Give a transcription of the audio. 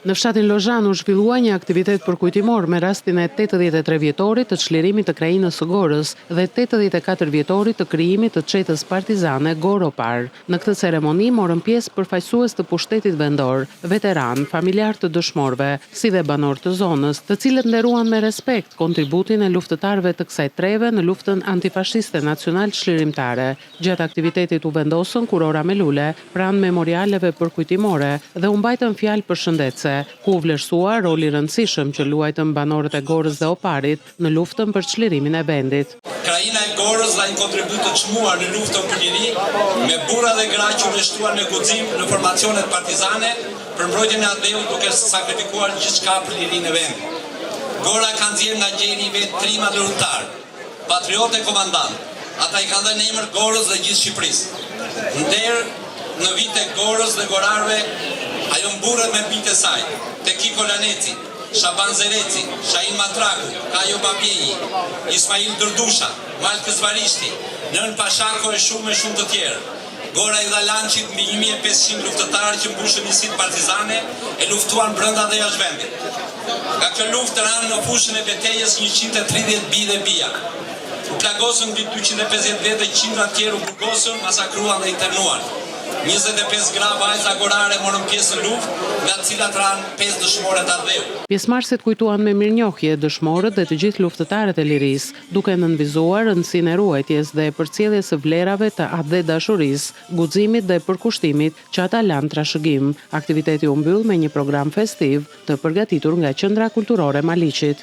Në fshatin Lozhan u zhvillua një aktivitet përkujtimor me rastin e 83 vjetorit të çlirimit të krajinës së Gorës dhe 84 vjetorit të krijimit të çetës partizane Goropar. Në këtë ceremoni morën pjesë përfaqësues të pushtetit vendor, veteran, familjar të dëshmorëve, si dhe banor të zonës, të cilët nderuan me respekt kontributin e luftëtarëve të kësaj treve në luftën antifashiste nacional çlirimtare. Gjatë aktivitetit u vendosën kurora me lule pranë memorialeve përkujtimore dhe u mbajtën fjalë përshëndetëse, ku u vlerësua roli i rëndësishëm që luajtën banorët e Gorës dhe Oparit në luftën për çlirimin e vendit. Krajina e Gorës dha një kontribut të çmuar në luftën për liri, me burra dhe gra që rreshtuan në guxim në formacionet partizane për mbrojtjen e atëut duke sakrifikuar gjithçka për lirinë e vendit. Gora ka nxjerrë nga gjeri vet trima luftar, patriotë e komandant. Ata i kanë dhënë emër Gorës dhe gjithë Shqipërisë. Nder në vite Gorës dhe gorarve, ajo mburret me bijtë e saj, Teki Kolaneci, Shaban Zereci, Shahin Matraku, Kajo Babjeji, Ismail Dërdusha, Malkës Varishti, Nën Pashako e shumë të tjerë. Gora i dha lançit mbi 1500 luftëtarë që mbushën njësitë partizane e luftuan brenda dhe jashtë vendit. Nga kjo luftë ranë në fushën e betejës 130 bij dhe bija. U plagosën mbi 250 vete, qindra të tjerë u burgosën, masakruan dhe internuan. 25 gra vajza gorare morën pjesë në luftë, nga të cilat ranë 5 dëshmorë të ardheu. Pjesëmarrësit kujtuan me mirënjohje dëshmorët dhe të gjithë luftëtarët e lirisë, duke nënvizuar rëndësinë e ruajtjes dhe përcjelljes së vlerave të atë dhe dashurisë, guximit dhe përkushtimit që ata lanë trashëgim. Aktiviteti u mbyll me një program festiv të përgatitur nga Qendra Kulturore Maliqit.